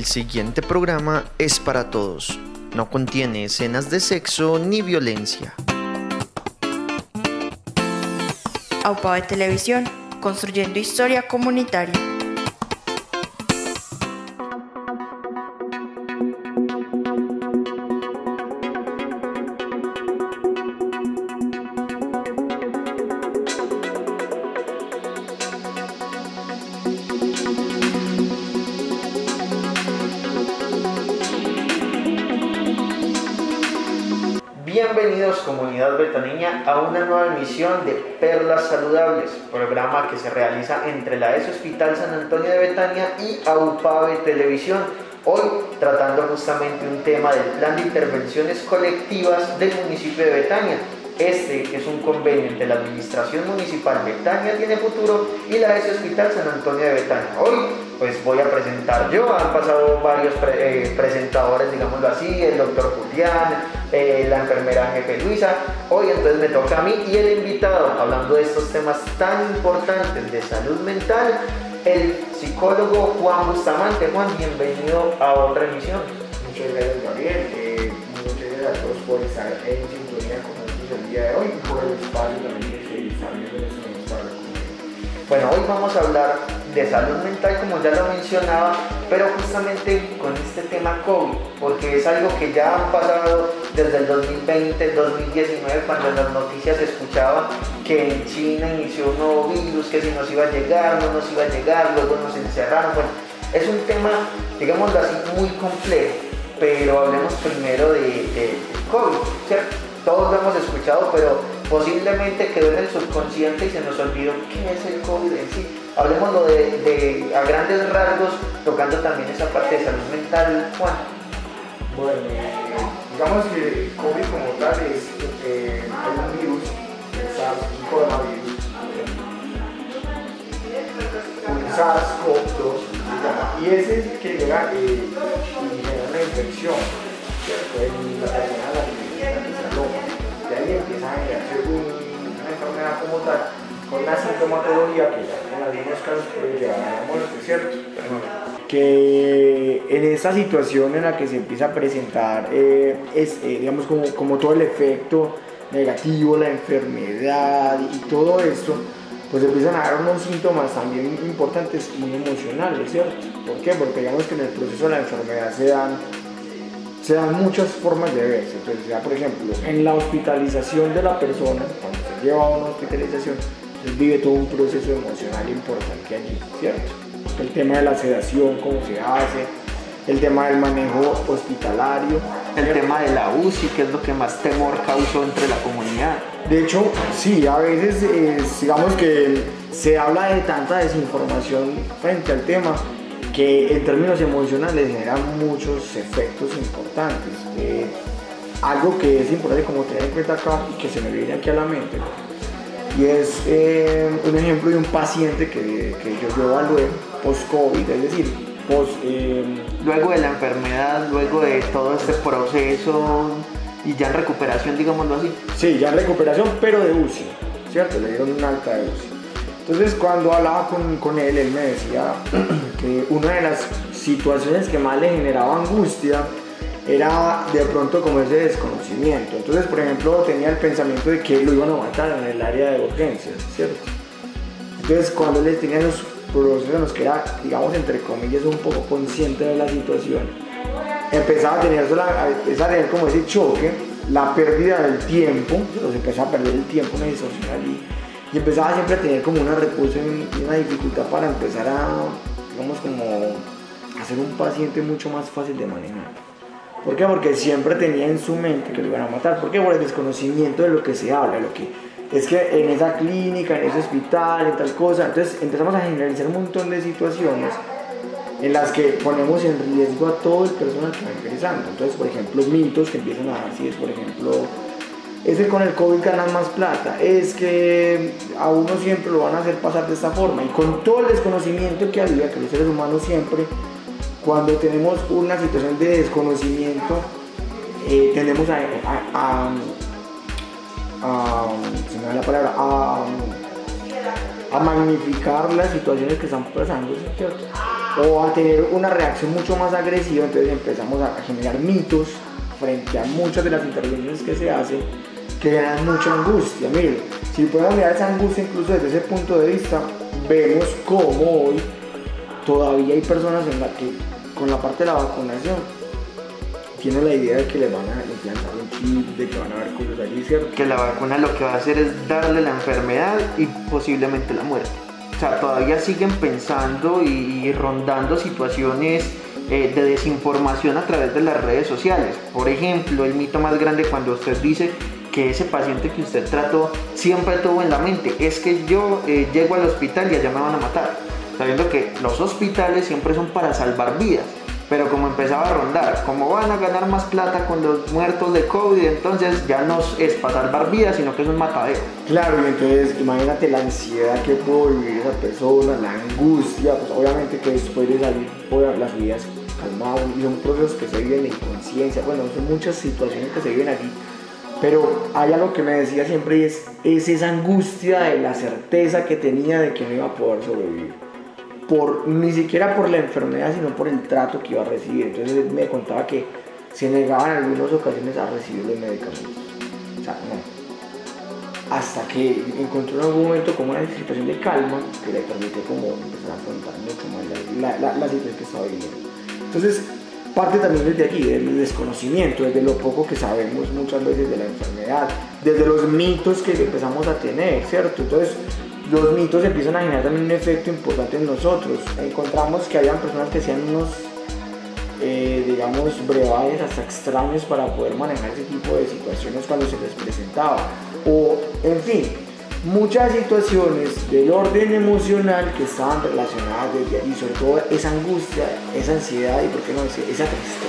El siguiente programa es para todos. No contiene escenas de sexo ni violencia. AUPABE Televisión, construyendo historia comunitaria. Bienvenidos comunidad betaneña a una nueva emisión de Perlas Saludables, programa que se realiza entre la ESO Hospital San Antonio de Betania y AUPABE Televisión. Hoy tratando justamente un tema del plan de intervenciones colectivas del municipio de Betania. Este es un convenio entre la Administración Municipal Betania Tiene Futuro y la ESO Hospital San Antonio de Betania. Hoy pues voy a presentar yo, han pasado varios presentadores, digámoslo así, el doctor Julián, la enfermera jefe Luisa. Hoy entonces me toca a mí y el invitado, hablando de estos temas tan importantes de salud mental, el psicólogo Juan Bustamante. Juan, bienvenido a otra emisión. Muchas gracias, Gabriel. Muchas gracias a todos por estar en sintonía con nosotros el día de hoy y por el espacio también que se está viendo en este momento para la comunidad. Bueno, hoy vamos a hablar de salud mental, como ya lo mencionaba, pero justamente con este tema COVID, porque es algo que ya han pasado desde el 2020, 2019, cuando en las noticias se escuchaba que en China inició un nuevo virus, que si nos iba a llegar, no nos iba a llegar, luego nos encerraron. Bueno, es un tema, digámoslo así, muy complejo, pero hablemos primero de COVID, ¿cierto? Todos lo hemos escuchado, pero posiblemente quedó en el subconsciente y se nos olvidó qué es el COVID en sí. Hablemoslo a grandes rasgos, tocando también esa parte de salud mental, Juan. Bueno, digamos que el COVID como tal es un virus, un coronavirus, un SARS-CoV-2, y ese es el que llega y genera una infección, ¿cierto? En la persona a la que se aloja. De ahí empieza a generarse una enfermedad como tal, con una sintomatología que en algunos casos puede llevar a la muerte, ¿cierto? Que en esa situación en la que se empieza a presentar digamos como todo el efecto negativo, la enfermedad y todo esto, pues empiezan a dar unos síntomas también importantes, muy emocionales, ¿cierto? ¿Por qué? Porque digamos que en el proceso de la enfermedad se dan muchas formas de verse. Entonces, ya por ejemplo, en la hospitalización de la persona, cuando se lleva a una hospitalización, él vive todo un proceso emocional importante allí, ¿cierto? El tema de la sedación, cómo se hace, el tema del manejo hospitalario, el tema de la UCI, que es lo que más temor causó entre la comunidad. De hecho, sí, a veces digamos que se habla de tanta desinformación frente al tema que en términos emocionales generan muchos efectos importantes. Algo que es importante como tener en cuenta acá y que se me viene aquí a la mente, y es un ejemplo de un paciente que yo evalué post-COVID, es decir, luego de la enfermedad, luego de todo este proceso y ya en recuperación, digámoslo así. Sí, ya en recuperación, pero de UCI, ¿cierto? Le dieron un alta de UCI. Entonces, cuando hablaba con él, él me decía que una de las situaciones que más le generaba angustia era de pronto como ese desconocimiento. Entonces, por ejemplo, tenía el pensamiento de que lo iban a matar en el área de urgencias, ¿cierto? Entonces, cuando él tenía esos procesos en los que era, digamos, entre comillas, un poco consciente de la situación, empezaba a tener como ese choque, la pérdida del tiempo, se empezaba a perder el tiempo, una distorsión allí, y empezaba siempre a tener como una repulsión y una dificultad para empezar a, digamos, como a ser un paciente mucho más fácil de manejar. ¿Por qué? Porque siempre tenía en su mente que lo iban a matar. ¿Por qué? Por el desconocimiento de lo que se habla, lo que es que en esa clínica, en ese hospital, en tal cosa. Entonces empezamos a generalizar un montón de situaciones en las que ponemos en riesgo a todo el personal que va ingresando. Entonces, por ejemplo, mitos que empiezan a dar, si es, por ejemplo, es que con el COVID ganan más plata, es que a uno siempre lo van a hacer pasar de esta forma, y con todo el desconocimiento que había, que los seres humanos siempre, cuando tenemos una situación de desconocimiento, tendemos se me da la palabra, a magnificar las situaciones que están pasando, ¿cierto? o a tener una reacción mucho más agresiva. Entonces empezamos a generar mitos frente a muchas de las intervenciones que se hacen, que generan mucha angustia. Miren, si podemos mirar esa angustia incluso desde ese punto de vista, vemos cómo hoy todavía hay personas en las que con la parte de la vacunación tienen la idea de que le van a implantar un chip, de que van a haber cosas allí, ¿cierto? Que la vacuna lo que va a hacer es darle la enfermedad y posiblemente la muerte. O sea, todavía siguen pensando y rondando situaciones de desinformación a través de las redes sociales. Por ejemplo, el mito más grande cuando usted dice que ese paciente que usted trató siempre tuvo en la mente, es que yo llego al hospital y allá me van a matar, sabiendo que los hospitales siempre son para salvar vidas. Pero como empezaba a rondar, como van a ganar más plata con los muertos de COVID, entonces ya no es para salvar vidas, sino que es un matadero. Claro, y entonces imagínate la ansiedad que pudo vivir esa persona, la angustia, pues obviamente que después de salir las vidas calmadas, y son procesos que se viven en conciencia, bueno, son muchas situaciones que se viven aquí, pero hay algo que me decía siempre y es esa angustia de la certeza que tenía de que no iba a poder sobrevivir. Ni siquiera por la enfermedad, sino por el trato que iba a recibir. Entonces me contaba que se negaban en algunas ocasiones a recibir los medicamentos. O sea, no. Hasta que encontró en algún momento como una situación de calma que le permitió como empezar a afrontar mucho más la situación que estaba viviendo. Entonces, parte también desde aquí, del desconocimiento, desde lo poco que sabemos muchas veces de la enfermedad, desde los mitos que empezamos a tener, ¿cierto? Entonces, los mitos empiezan a generar también un efecto importante en nosotros. Encontramos que habían personas que hacían unos, digamos, brebajes hasta extraños para poder manejar ese tipo de situaciones cuando se les presentaba. O, en fin, muchas situaciones del orden emocional que estaban relacionadas desde allí, sobre todo esa angustia, esa ansiedad y, por qué no decir, esa tristeza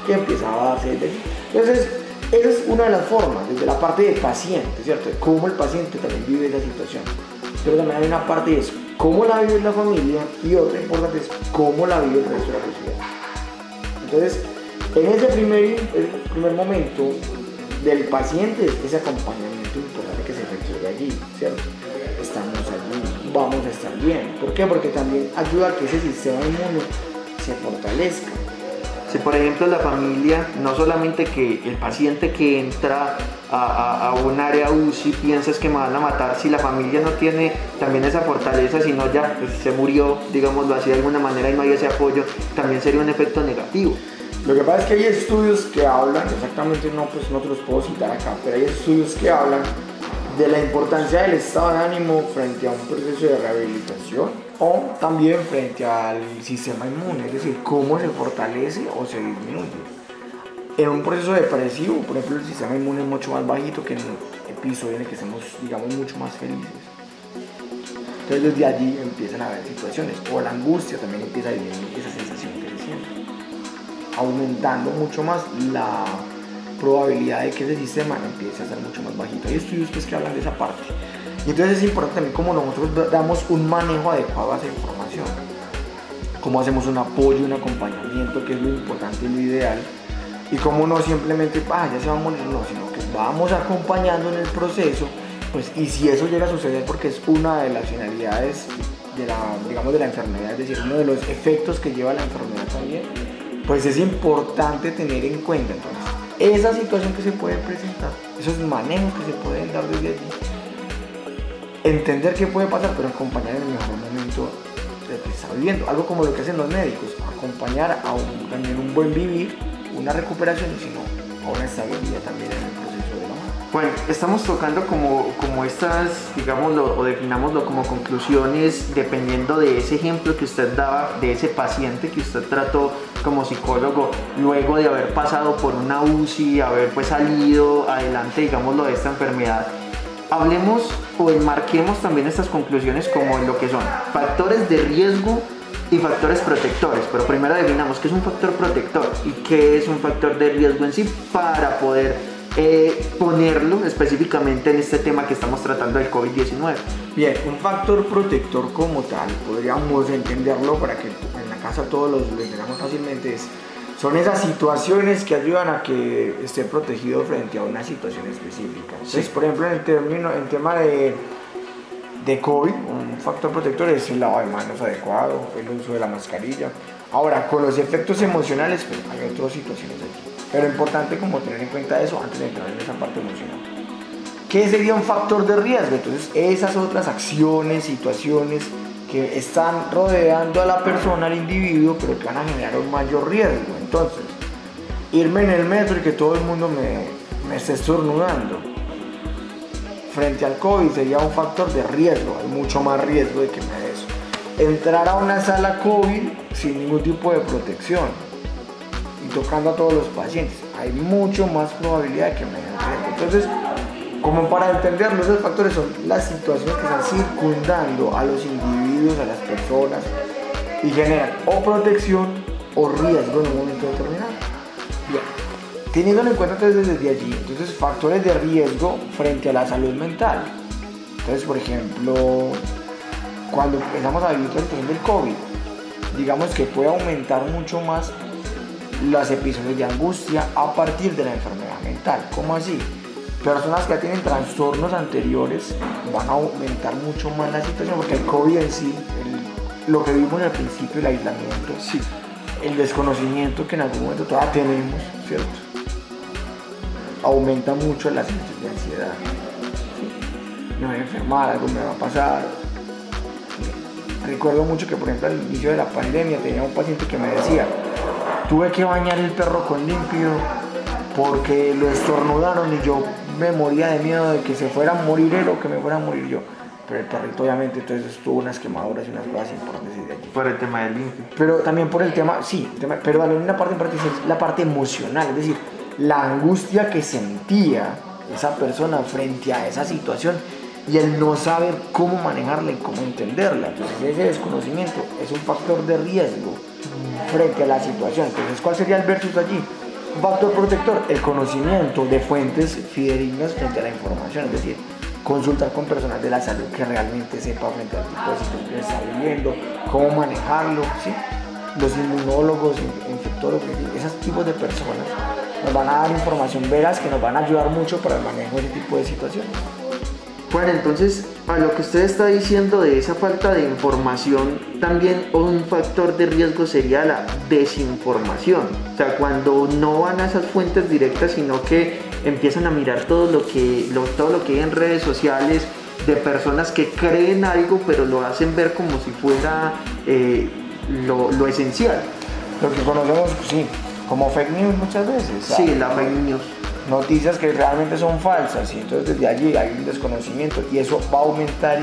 que empezaba a darse desde allí. Entonces, esa es una de las formas, desde la parte del paciente, ¿cierto? De cómo el paciente también vive esa situación. Pero también hay una parte de eso, cómo la vive la familia, y otra importante es cómo la vive el resto de la sociedad. Entonces, en ese primer momento del paciente, ese acompañamiento importante que se requiere allí, ¿cierto? Estamos allí, vamos a estar bien. ¿Por qué? Porque también ayuda a que ese sistema inmune se fortalezca. Si por ejemplo la familia, no solamente que el paciente que entra a un área UCI piensa es que me van a matar, si la familia no tiene también esa fortaleza, sino ya pues, se murió, digámoslo así de alguna manera, y no hay ese apoyo, también sería un efecto negativo. Lo que pasa es que hay estudios que hablan, exactamente pues no te los puedo citar acá, pero hay estudios que hablan de la importancia del estado de ánimo frente a un proceso de rehabilitación o también frente al sistema inmune, es decir, cómo se fortalece o se disminuye. En un proceso depresivo, por ejemplo, el sistema inmune es mucho más bajito que en un episodio en el que estemos, digamos, mucho más felices. Entonces desde allí empiezan a haber situaciones, o la angustia también empieza a disminuir esa sensación que se siente, aumentando mucho más la probabilidad de que ese sistema empiece a ser mucho más bajito. Hay estudios pues, que hablan de esa parte. Y entonces es importante también cómo nosotros damos un manejo adecuado a esa información, cómo hacemos un apoyo, un acompañamiento, que es lo importante y lo ideal, y cómo no simplemente, ya se va a morir, no, sino que vamos acompañando en el proceso, pues, y si eso llega a suceder, porque es una de las finalidades de la enfermedad, es decir, uno de los efectos que lleva la enfermedad también, pues es importante tener en cuenta entonces esa situación que se puede presentar, esos manejos que se pueden dar desde allí, entender qué puede pasar, pero acompañar en el mejor momento que está viviendo, algo como lo que hacen los médicos, acompañar a también un buen vivir, una recuperación, sino a una estabilidad también en el proceso de la muerte. Bueno, estamos tocando como estas, digámoslo, o definámoslo como conclusiones, dependiendo de ese ejemplo que usted daba, de ese paciente que usted trató como psicólogo, luego de haber pasado por una UCI, haber pues salido adelante, digámoslo, de esta enfermedad. Hablemos o enmarquemos también estas conclusiones como en lo que son factores de riesgo y factores protectores, pero primero definamos qué es un factor protector y qué es un factor de riesgo en sí para poder ponerlo específicamente en este tema que estamos tratando del COVID-19. Bien, un factor protector como tal, podríamos entenderlo para que en la casa todos lo entendamos fácilmente, son esas situaciones que ayudan a que esté protegido frente a una situación específica. Entonces, por ejemplo, en tema de COVID, un factor protector es el lavado de manos adecuado, el uso de la mascarilla. Ahora, con los efectos emocionales, pues hay otras situaciones aquí. Pero es importante como tener en cuenta eso antes de entrar en esa parte emocional. ¿Qué sería un factor de riesgo? Entonces, esas otras acciones, situaciones que están rodeando a la persona, al individuo, pero que van a generar un mayor riesgo. Entonces, irme en el metro y que todo el mundo me esté estornudando frente al COVID sería un factor de riesgo, hay mucho más riesgo de que me dé eso. Entrar a una sala COVID sin ningún tipo de protección y tocando a todos los pacientes, hay mucho más probabilidad de que me dé riesgo. Entonces, como para entenderlo, esos factores son las situaciones que están circundando a los individuos, a las personas y generan o protección o riesgo en un momento determinado. Bien, teniéndolo en cuenta desde allí, entonces factores de riesgo frente a la salud mental. Entonces, por ejemplo, cuando empezamos a vivir la situación del COVID, digamos que puede aumentar mucho más los episodios de angustia a partir de la enfermedad mental. ¿Cómo así? Personas que tienen trastornos anteriores van a aumentar mucho más la situación, porque el COVID en sí, lo que vimos al principio, el aislamiento, sí, el desconocimiento que en algún momento todavía tenemos, ¿cierto? Aumenta mucho la sensación de ansiedad. ¿Sí? Me voy a enfermar, algo me va a pasar. Recuerdo mucho que, por ejemplo, al inicio de la pandemia tenía un paciente que me decía: tuve que bañar el perro con límpido porque lo estornudaron y yo me moría de miedo de que se fuera a morir él o que me fuera a morir yo. Pero el perrito obviamente entonces tuvo unas quemaduras y unas cosas importantes de allí. Por el tema del limpio. Pero también por el tema, sí, pero también una parte importante es la parte emocional, es decir, la angustia que sentía esa persona frente a esa situación y el no saber cómo manejarla y cómo entenderla. Entonces ese desconocimiento es un factor de riesgo frente a la situación. Entonces, ¿cuál sería el versus allí? Un factor protector, el conocimiento de fuentes fidedignas frente a la información, es decir, consultar con personas de la salud que realmente sepa frente al tipo de situación que está viviendo, cómo manejarlo, ¿sí? Los inmunólogos, infectólogos, esos tipos de personas nos van a dar información veraz que nos van a ayudar mucho para el manejo de ese tipo de situaciones. Bueno, entonces, a lo que usted está diciendo de esa falta de información, también un factor de riesgo sería la desinformación. O sea, cuando no van a esas fuentes directas, sino que empiezan a mirar todo lo que hay en redes sociales de personas que creen algo, pero lo hacen ver como si fuera lo esencial. Lo que conocemos, sí, como fake news muchas veces. Sí, la fake news. Noticias que realmente son falsas y entonces desde allí hay un desconocimiento y eso va a aumentar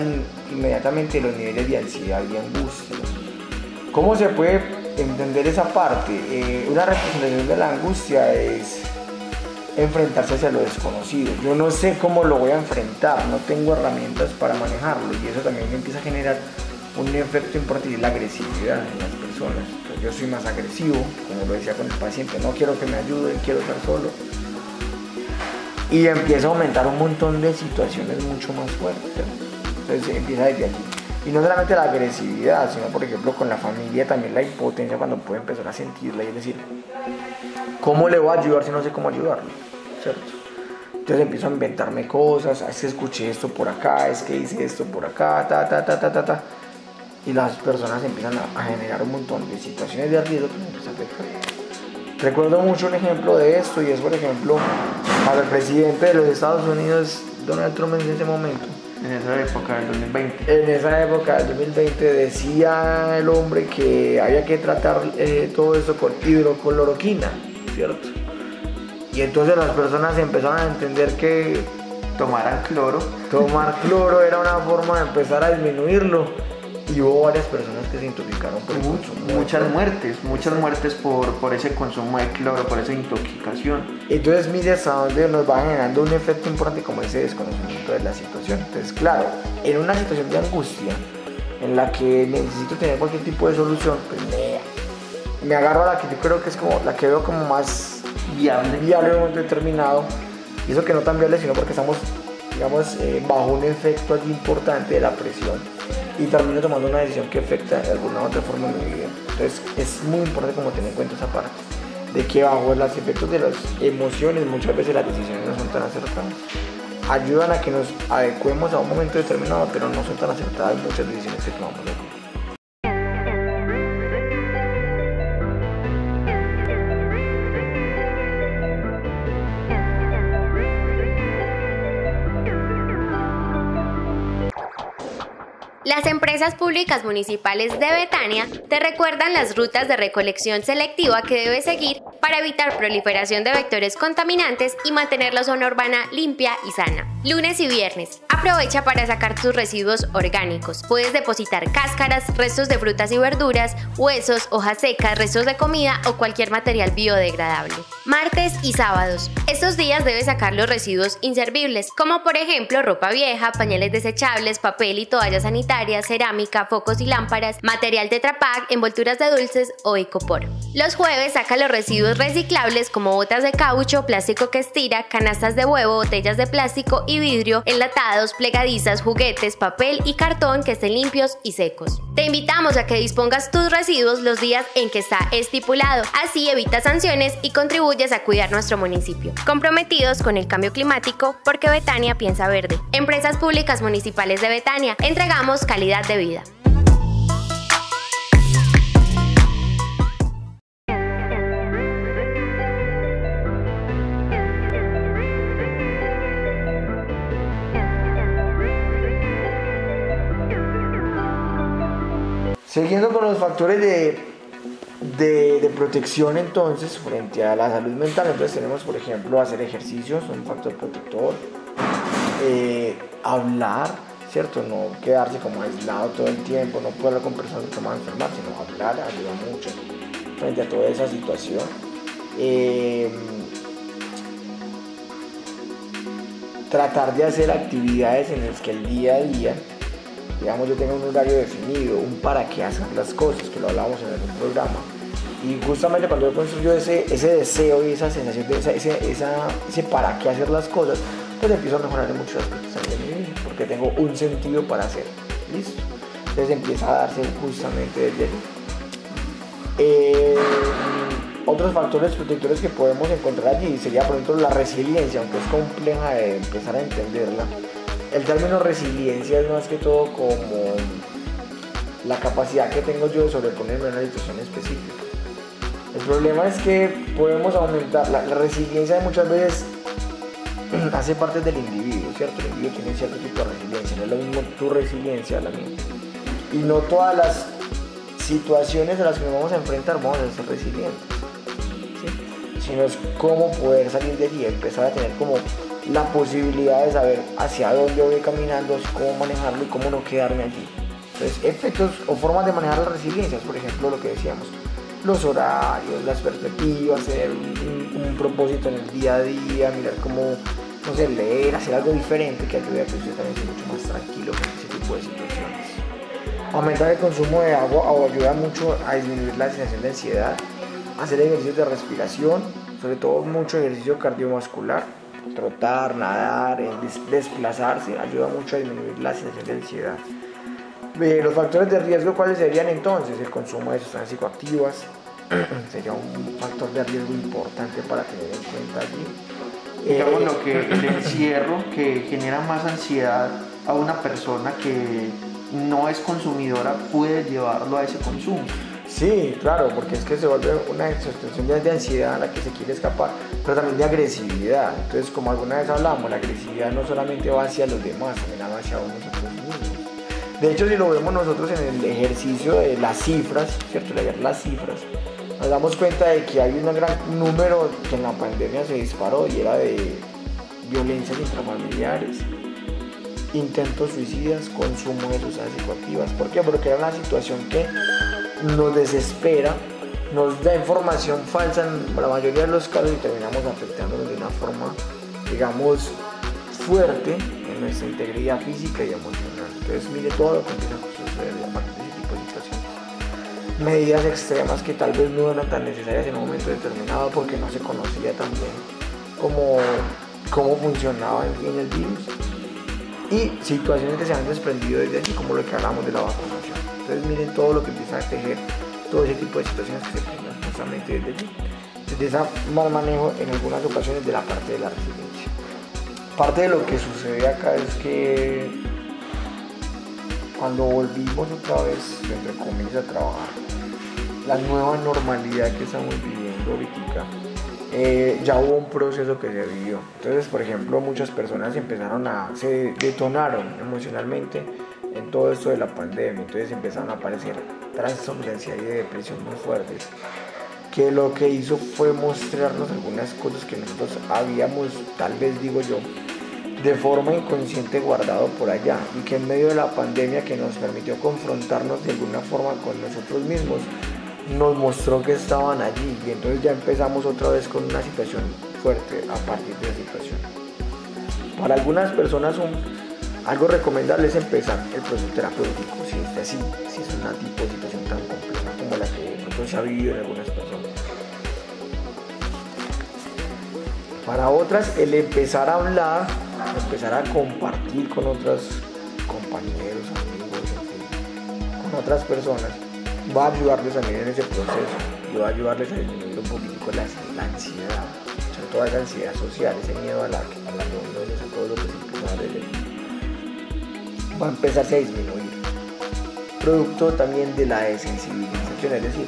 inmediatamente los niveles de ansiedad y angustia. ¿Cómo se puede entender esa parte? Una representación de la angustia es enfrentarse hacia lo desconocido. Yo no sé cómo lo voy a enfrentar, no tengo herramientas para manejarlo y eso también empieza a generar un efecto importante, la agresividad en las personas. Entonces, yo soy más agresivo, como lo decía con el paciente, no quiero que me ayuden, quiero estar solo. Y empieza a aumentar un montón de situaciones mucho más fuertes. Entonces empieza desde allí. Y no solamente la agresividad, sino por ejemplo con la familia también la impotencia cuando puede empezar a sentirla y es decir, ¿cómo le voy a ayudar si no sé cómo ayudarlo? ¿Cierto? Entonces empiezo a inventarme cosas, es que escuché esto por acá, es que hice esto por acá, ta. Y las personas empiezan a generar un montón de situaciones de riesgo que me empiezan a afectar. Recuerdo mucho un ejemplo de esto y es, por ejemplo, al presidente de los Estados Unidos, Donald Trump, en ese momento. En esa época del 2020. En esa época del 2020 decía el hombre que había que tratar todo esto con hidrocloroquina, ¿cierto? Y entonces las personas empezaron a entender que tomar cloro era una forma de empezar a disminuirlo. Y hubo varias personas que se intoxicaron por el consumo. Muchas muertes por ese consumo de cloro, por esa intoxicación. Entonces mire hasta dónde nos va generando un efecto importante como ese desconocimiento de la situación. Entonces claro, en una situación de angustia en la que necesito tener cualquier tipo de solución, pues me agarro a la que yo creo que es como la que veo como más viable en un momento determinado. Y eso que no tan viable, sino porque estamos, digamos, bajo un efecto allí importante de la presión. Y termino tomando una decisión que afecta de alguna u otra forma mi vida. Entonces es muy importante como tener en cuenta esa parte de que bajo los efectos de las emociones muchas veces las decisiones no son tan acertadas. ayudan a que nos adecuemos a un momento determinado, pero no son tan acertadas muchas decisiones que tomamos de aquí. Las empresas públicas municipales de Betania te recuerdan las rutas de recolección selectiva que debes seguir para evitar proliferación de vectores contaminantes y mantener la zona urbana limpia y sana. Lunes y viernes, aprovecha para sacar tus residuos orgánicos. Puedes depositar cáscaras, restos de frutas y verduras, huesos, hojas secas, restos de comida o cualquier material biodegradable. Martes y sábados, estos días debes sacar los residuos inservibles, como por ejemplo ropa vieja, pañales desechables, papel y toallas sanitarias, cerámica, focos y lámparas, material Tetra Pak, envolturas de dulces o icopor. Los jueves saca los residuos reciclables como botas de caucho, plástico que estira, canastas de huevo, botellas de plástico y vidrio, enlatados, plegadizas, juguetes, papel y cartón que estén limpios y secos. Te invitamos a que dispongas tus residuos los días en que está estipulado, así evitas sanciones y contribuyes a cuidar nuestro municipio. Comprometidos con el cambio climático porque Betania piensa verde. Empresas Públicas Municipales de Betania, entregamos calidad de vida. Siguiendo con los factores de protección entonces frente a la salud mental, entonces tenemos por ejemplo hacer ejercicios, un factor protector, hablar, ¿cierto? No quedarse como aislado todo el tiempo, no poder hablar con personas que se van a enfermar, sino hablar ayuda mucho frente a toda esa situación. Tratar de hacer actividades en las que el día a día, digamos, yo tengo un horario definido, un para qué hacer las cosas, que lo hablábamos en el programa. Y justamente cuando yo construyo ese deseo y esa sensación de ese para qué hacer las cosas, pues empiezo a mejorar en muchos aspectos de mi vida, porque tengo un sentido para hacer. ¿Listo? Entonces empieza a darse justamente desde allí. Otros factores protectores que podemos encontrar allí sería, por ejemplo, la resiliencia, aunque es compleja de empezar a entenderla. El término resiliencia es más que todo como la capacidad que tengo yo de sobreponerme a una situación específica. El problema es que podemos aumentar, la resiliencia muchas veces hace parte del individuo, ¿cierto? El individuo tiene cierto tipo de resiliencia, no es lo mismo tu resiliencia a la mía. Y no todas las situaciones a las que nos vamos a enfrentar vamos a ser resilientes, ¿sí? Sino es cómo poder salir de allí, empezar a tener como la posibilidad de saber hacia dónde voy caminando, cómo manejarlo y cómo no quedarme allí. Entonces, efectos o formas de manejar las resiliencias, por ejemplo, lo que decíamos, los horarios, las perspectivas, tener un propósito en el día a día, mirar cómo, no sé, leer, hacer algo diferente que ayude a que usted también sea mucho más tranquilo con ese tipo de situaciones. Aumentar el consumo de agua ayuda mucho a disminuir la sensación de ansiedad. Hacer ejercicios de respiración, sobre todo mucho ejercicio cardiovascular, trotar, nadar, desplazarse, ayuda mucho a disminuir la sensación de ansiedad. Los factores de riesgo, ¿cuáles serían entonces? El consumo de sustancias psicoactivas sería un factor de riesgo importante para tener en cuenta allí. Digamos lo que el encierro que genera más ansiedad a una persona que no es consumidora puede llevarlo a ese consumo. Sí, claro, porque es que se vuelve una situación de ansiedad a la que se quiere escapar, pero también de agresividad. Entonces, como alguna vez hablamos, la agresividad no solamente va hacia los demás, también va hacia nosotros mismos. De hecho, si lo vemos nosotros en el ejercicio de las cifras, ¿cierto? Leer las cifras, nos damos cuenta de que hay un gran número que en la pandemia se disparó y era de violencias intrafamiliares, intentos suicidas, consumo de sustancias psicoactivas. ¿Por qué? Porque era una situación que nos desespera, nos da información falsa en la mayoría de los casos y terminamos afectándonos de una forma, digamos, fuerte en nuestra integridad física y emocional. Entonces mire todo lo que empieza a suceder a partir de ese tipo de situaciones. Medidas extremas que tal vez no eran tan necesarias en un momento determinado porque no se conocía tan bien cómo funcionaba en el virus, y situaciones que se han desprendido desde allí, como lo que hablamos de la vacunación. Entonces miren todo lo que empieza a tejer, todo ese tipo de situaciones que se presentan justamente desde allí. Desde ese mal manejo en algunas ocasiones de la parte de la resiliencia. parte de lo que sucede acá es que cuando volvimos otra vez, entre comillas, a trabajar, la nueva normalidad que estamos viviendo ahorita, ya hubo un proceso que se vivió. Entonces, por ejemplo, muchas personas se detonaron emocionalmente en todo esto de la pandemia. Entonces empezaron a aparecer trastornos de ansiedad y de depresión muy fuertes, que lo que hizo fue mostrarnos algunas cosas que nosotros habíamos, tal vez digo yo, de forma inconsciente guardado por allá, y que en medio de la pandemia, que nos permitió confrontarnos de alguna forma con nosotros mismos, nos mostró que estaban allí, y entonces ya empezamos otra vez con una situación fuerte a partir de la situación. Para algunas personas algo recomendable es empezar el proceso terapéutico, si es una tipo de situación tan compleja como la que nosotros se ha vivido en algunas personas. Para otras, el empezar a hablar, empezar a compartir con otros compañeros, amigos, con otras personas, va a ayudarles también en ese proceso y va a ayudarles a disminuir un poquitico la ansiedad, sobre todo la ansiedad social, ese miedo a la reuniones, a todo lo que se empieza a ver, va a empezarse a disminuir, producto también de la desensibilización, es decir,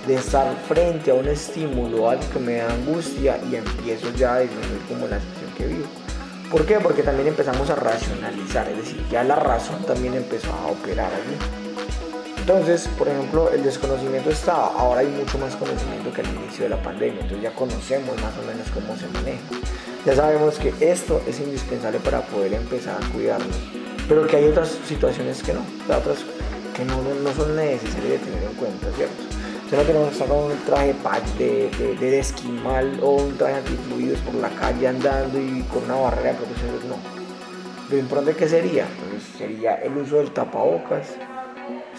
de estar frente a un estímulo, algo que me da angustia, y empiezo ya a disminuir como la situación que vivo. ¿Por qué? Porque también empezamos a racionalizar, es decir, ya la razón también empezó a operar allí. Entonces, por ejemplo, el desconocimiento estaba, ahora hay mucho más conocimiento que al inicio de la pandemia, entonces ya conocemos más o menos cómo se maneja. Ya sabemos que esto es indispensable para poder empezar a cuidarnos, pero que hay otras situaciones que no, otras que no son necesarias de tener en cuenta, ¿cierto? O sea, no tenemos que estar con un traje de esquimal o un traje antifluidos por la calle andando y con una barrera de protección, no. Lo importante que sería, pues, sería el uso del tapabocas,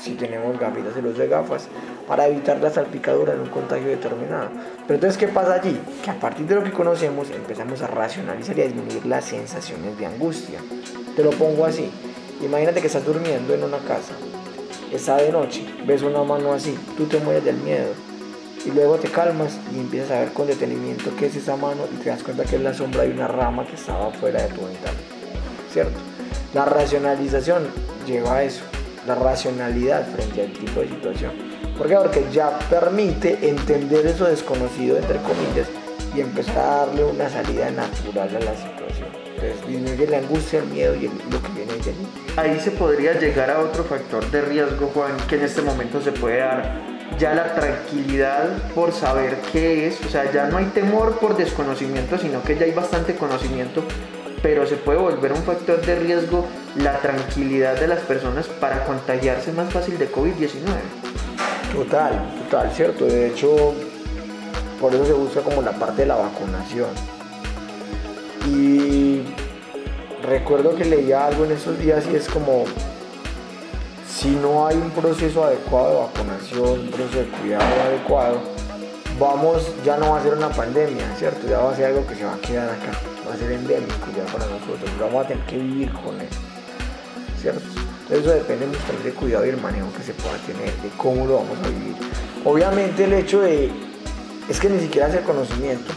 si tenemos gafitas, el uso de gafas, para evitar la salpicadura en un contagio determinado. Pero entonces, ¿qué pasa allí? Que a partir de lo que conocemos empezamos a racionalizar y a disminuir las sensaciones de angustia. Te lo pongo así: imagínate que estás durmiendo en una casa, está de noche, ves una mano así, tú te mueres del miedo, y luego te calmas y empiezas a ver con detenimiento qué es esa mano, y te das cuenta que es la sombra de una rama que estaba fuera de tu ventana, ¿cierto? La racionalización lleva a eso, la racionalidad frente al tipo de situación. ¿Por qué? Porque ya permite entender eso desconocido, entre comillas, y empezar a darle una salida natural a la situación. Entonces disminuye la angustia, el miedo y lo que viene de allí. Ahí se podría llegar a otro factor de riesgo, Juan, que en este momento se puede dar, ya la tranquilidad por saber qué es, o sea, ya no hay temor por desconocimiento, sino que ya hay bastante conocimiento, pero se puede volver un factor de riesgo la tranquilidad de las personas para contagiarse más fácil de COVID-19. Total, cierto. De hecho, por eso se busca como la parte de la vacunación. Y recuerdo que leía algo en esos días y es como, si no hay un proceso adecuado de vacunación, un proceso de cuidado adecuado, ya no va a ser una pandemia, ¿cierto? Ya va a ser algo que se va a quedar acá, va a ser endémico ya para nosotros, vamos a tener que vivir con él, ¿cierto? Entonces eso depende mucho también del cuidado y el manejo que se pueda tener, de cómo lo vamos a vivir. Obviamente el hecho es que ni siquiera es el conocimiento,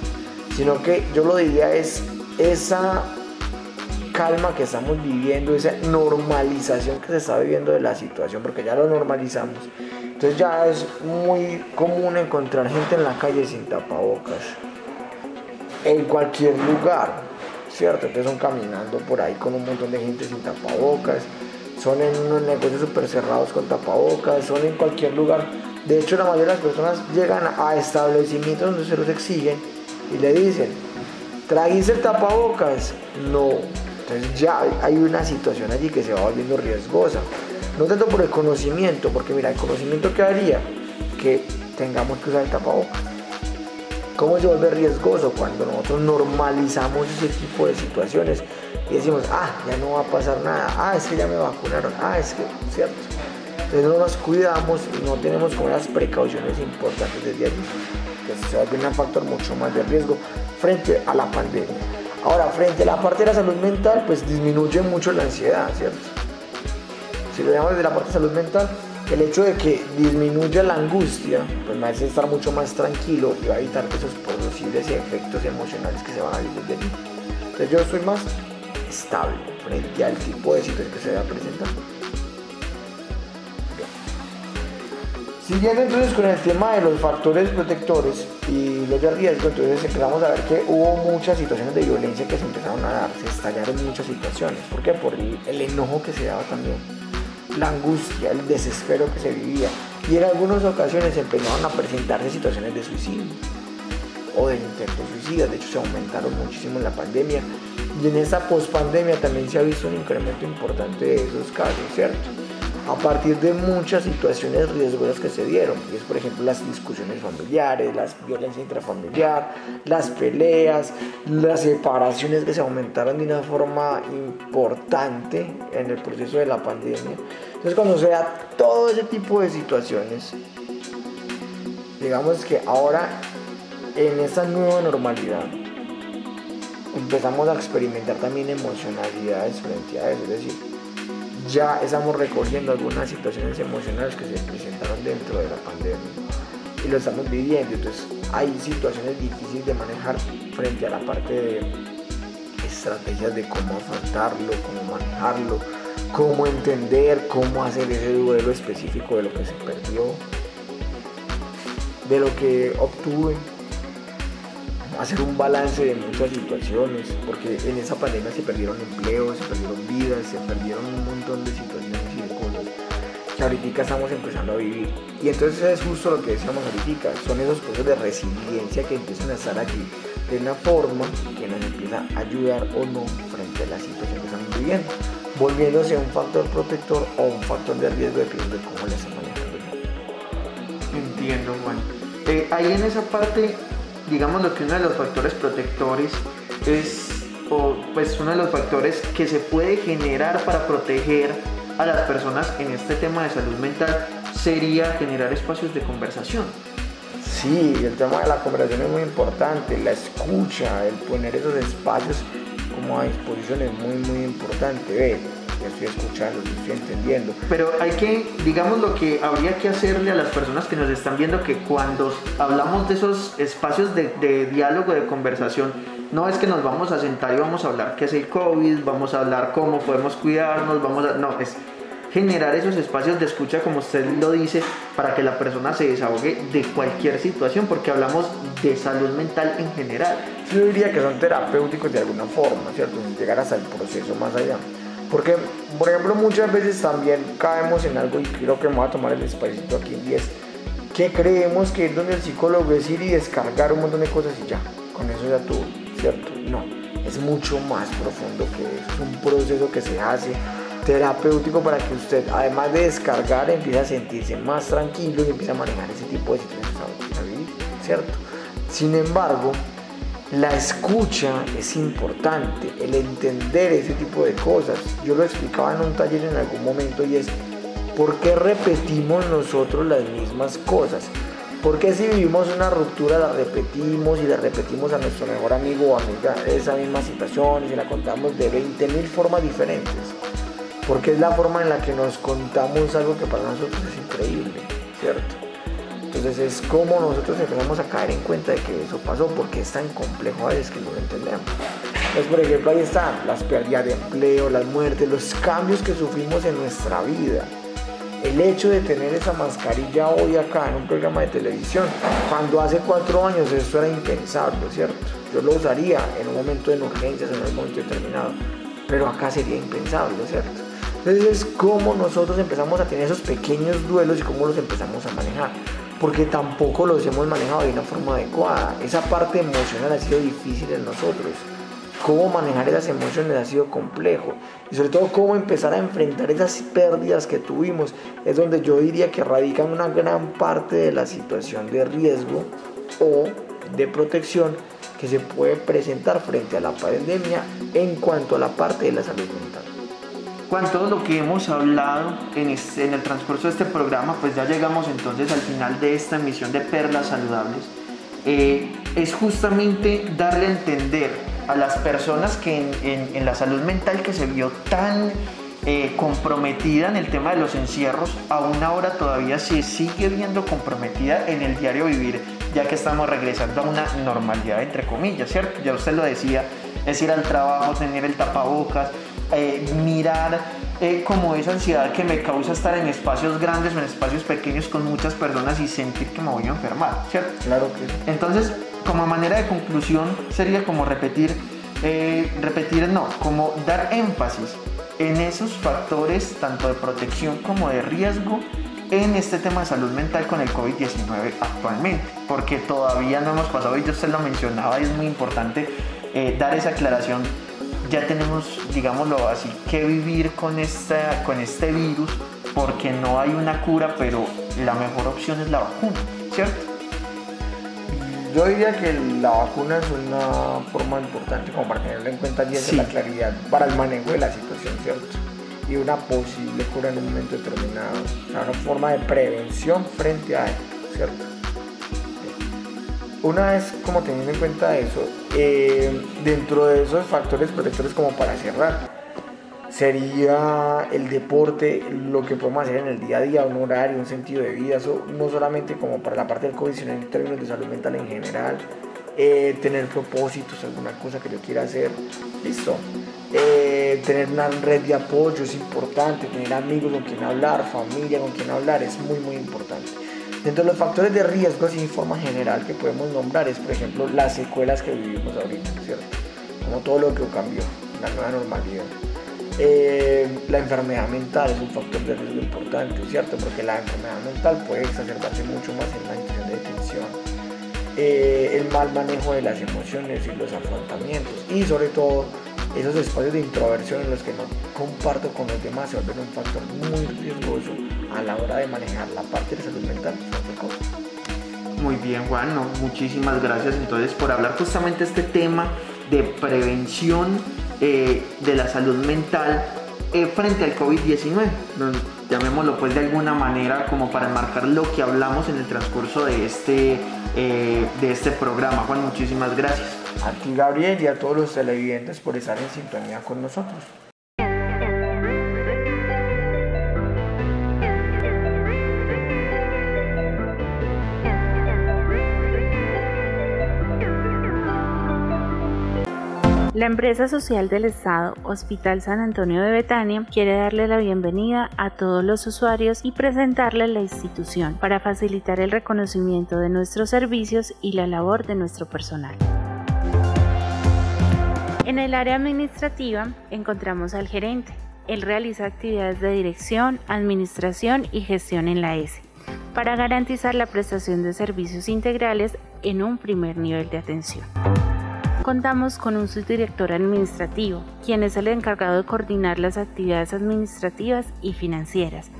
sino que yo lo diría es esa calma que estamos viviendo, esa normalización que se está viviendo de la situación, porque ya lo normalizamos. Entonces ya es muy común encontrar gente en la calle sin tapabocas, en cualquier lugar, ¿cierto? Entonces son caminando por ahí con un montón de gente sin tapabocas, son en unos negocios súper cerrados con tapabocas, son en cualquier lugar. De hecho, la mayoría de las personas llegan a establecimientos donde se los exigen y le dicen, ¿trajiste el tapabocas? No. Entonces ya hay una situación allí que se va volviendo riesgosa. No tanto por el conocimiento, porque mira, el conocimiento que haría que tengamos que usar el tapabocas. ¿Cómo se vuelve riesgoso? Cuando nosotros normalizamos ese tipo de situaciones y decimos, ya no va a pasar nada, es que ya me vacunaron, es que, ¿cierto? Entonces no nos cuidamos y no tenemos como las precauciones importantes desde allí. Entonces se vuelve un factor mucho más de riesgo frente a la pandemia. Ahora, frente a la parte de la salud mental, pues disminuye mucho la ansiedad, ¿cierto? Si lo vemos desde la parte de salud mental, el hecho de que disminuya la angustia, pues me hace estar mucho más tranquilo y va a evitar esos posibles efectos emocionales que se van a vivir de mí. Entonces yo estoy más estable frente al tipo de situación que se va a presentar. Siguiendo entonces con el tema de los factores protectores y los de riesgo, entonces empezamos a ver que hubo muchas situaciones de violencia que se empezaron a dar, se estallaron muchas situaciones. ¿Por qué? Por el enojo que se daba también, la angustia, el desespero que se vivía, y en algunas ocasiones empezaron a presentarse situaciones de suicidio o de intentos suicidas. De hecho, se aumentaron muchísimo en la pandemia, y en esta pospandemia también se ha visto un incremento importante de esos casos, ¿cierto? A partir de muchas situaciones riesgosas que se dieron, y es por ejemplo las discusiones familiares, la violencia intrafamiliar, las peleas, las separaciones que se aumentaron de una forma importante en el proceso de la pandemia. Entonces, cuando se da todo ese tipo de situaciones, digamos que ahora en esta nueva normalidad empezamos a experimentar también emocionalidades frente a eso, es decir, ya estamos recogiendo algunas situaciones emocionales que se presentaron dentro de la pandemia y lo estamos viviendo. Entonces hay situaciones difíciles de manejar frente a la parte de estrategias de cómo afrontarlo, cómo manejarlo, cómo entender, cómo hacer ese duelo específico de lo que se perdió, de lo que obtuve, hacer un balance de muchas situaciones, porque en esa pandemia se perdieron empleos, se perdieron vidas, se perdieron un montón de situaciones y de cosas que ahorita estamos empezando a vivir. Y entonces es justo lo que decíamos ahorita, son esos procesos de resiliencia que empiezan a estar aquí de una forma que nos empieza a ayudar o no frente a la situación que estamos viviendo, volviéndose un factor protector o un factor de riesgo dependiendo de cómo le estén manejando. Entiendo, Juan. Ahí en esa parte, digamos lo que uno de los factores protectores es, o pues uno de los factores que se puede generar para proteger a las personas en este tema de salud mental sería generar espacios de conversación. Sí, el tema de la conversación es muy importante, la escucha, el poner esos espacios como a disposición es muy importante. Ya estoy escuchando, estoy entendiendo. Pero hay que, digamos, lo que habría que hacerle a las personas que nos están viendo, que cuando hablamos de esos espacios de diálogo, de conversación, no es que nos vamos a sentar y vamos a hablar qué es el COVID, vamos a hablar cómo podemos cuidarnos, no, es generar esos espacios de escucha, como usted lo dice, para que la persona se desahogue de cualquier situación, porque hablamos de salud mental en general. Yo diría que son terapéuticos de alguna forma, ¿cierto? Llegar hasta el proceso más allá. Porque, por ejemplo, muchas veces también caemos en algo, y creo que me voy a tomar el espacito aquí, y es que creemos que es donde el psicólogo es ir y descargar un montón de cosas y ya, con eso ya tuvo, ¿cierto? No, es mucho más profundo que eso, es un proceso que se hace terapéutico para que usted, además de descargar, empiece a sentirse más tranquilo y empiece a manejar ese tipo de situaciones que está a vivir, ¿cierto? Sin embargo, la escucha es importante, el entender ese tipo de cosas. Yo lo explicaba en un taller en algún momento, y es ¿por qué repetimos nosotros las mismas cosas? ¿Por qué si vivimos una ruptura la repetimos y la repetimos a nuestro mejor amigo o amiga esa misma situación y se la contamos de 20.000 formas diferentes? Porque es la forma en la que nos contamos algo que para nosotros es increíble, ¿cierto? Entonces es como nosotros empezamos a caer en cuenta de que eso pasó, porque es tan complejo a veces que no lo entendemos. Entonces, por ejemplo, ahí están las pérdidas de empleo, las muertes, los cambios que sufrimos en nuestra vida. El hecho de tener esa mascarilla hoy acá en un programa de televisión, cuando hace 4 años esto era impensable, ¿cierto? Yo lo usaría en un momento de urgencias, en un momento determinado, pero acá sería impensable, ¿cierto? Entonces es como nosotros empezamos a tener esos pequeños duelos y cómo los empezamos a manejar, porque tampoco los hemos manejado de una forma adecuada. Esa parte emocional ha sido difícil en nosotros. Cómo manejar esas emociones ha sido complejo, y sobre todo cómo empezar a enfrentar esas pérdidas que tuvimos es donde yo diría que radica una gran parte de la situación de riesgo o de protección que se puede presentar frente a la pandemia en cuanto a la parte de la salud mental. Con todo lo que hemos hablado en el transcurso de este programa, pues ya llegamos entonces al final de esta emisión de Perlas Saludables. Es justamente darle a entender a las personas que en la salud mental, que se vio tan comprometida en el tema de los encierros, aún ahora todavía se sigue viendo comprometida en el diario vivir, ya que estamos regresando a una normalidad entre comillas, ¿cierto? Ya usted lo decía, es ir al trabajo, tener el tapabocas, mirar como esa ansiedad que me causa estar en espacios grandes o en espacios pequeños con muchas personas y sentir que me voy a enfermar, ¿cierto? Claro que sí. Entonces, como manera de conclusión, sería como como dar énfasis en esos factores tanto de protección como de riesgo en este tema de salud mental con el COVID-19 actualmente, porque todavía no hemos pasado, y usted lo mencionaba, y es muy importante dar esa aclaración. Ya tenemos, digámoslo así, que vivir con este virus, porque no hay una cura, pero la mejor opción es la vacuna, ¿cierto? Yo diría que la vacuna es una forma importante como para tenerla en cuenta y es la claridad para el manejo de la situación, ¿cierto? Y una posible cura en un momento determinado, o sea, una forma de prevención frente a eso, ¿cierto? Una vez como teniendo en cuenta eso, dentro de esos factores protectores, como para cerrar, sería el deporte, lo que podemos hacer en el día a día, un horario, un sentido de vida, eso no solamente como para la parte del COVID, sino en términos de salud mental en general, tener propósitos, alguna cosa que yo quiera hacer, listo, tener una red de apoyo es importante, tener amigos con quien hablar, familia con quien hablar, es muy muy importante. Dentro de los factores de riesgo, así en forma general, que podemos nombrar es, por ejemplo, las secuelas que vivimos ahorita, ¿cierto? Como todo lo que cambió, la nueva normalidad. La enfermedad mental es un factor de riesgo importante, ¿cierto? Porque la enfermedad mental puede exacerbarse mucho más en la situación de detención. El mal manejo de las emociones y los afrontamientos, y sobre todo esos espacios de introversión en los que no comparto con los demás se vuelven un factor muy riesgoso a la hora de manejar la parte de salud mental. Muy bien, Juan, muchísimas gracias entonces por hablar justamente este tema de prevención de la salud mental frente al COVID-19. Llamémoslo pues de alguna manera como para enmarcar lo que hablamos en el transcurso de este programa. Juan, muchísimas gracias. A ti, Gabriel, y a todos los televidentes por estar en sintonía con nosotros. La empresa social del Estado, Hospital San Antonio de Betania, quiere darle la bienvenida a todos los usuarios y presentarles la institución para facilitar el reconocimiento de nuestros servicios y la labor de nuestro personal. En el área administrativa encontramos al gerente. Él realiza actividades de dirección, administración y gestión en la ESE para garantizar la prestación de servicios integrales en un primer nivel de atención. Contamos con un subdirector administrativo, quien es el encargado de coordinar las actividades administrativas y financieras,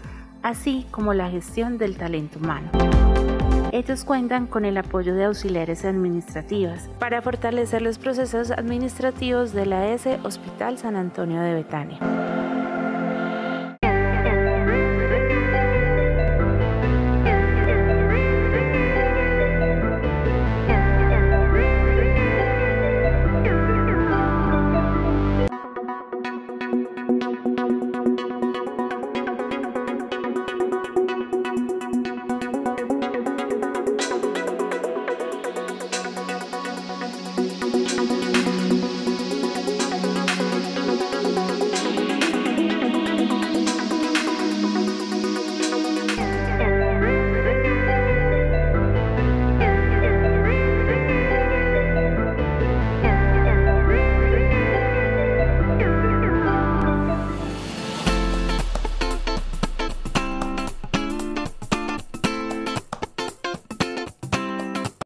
así como la gestión del talento humano. Ellos cuentan con el apoyo de auxiliares administrativas para fortalecer los procesos administrativos de la ESE Hospital San Antonio de Betania.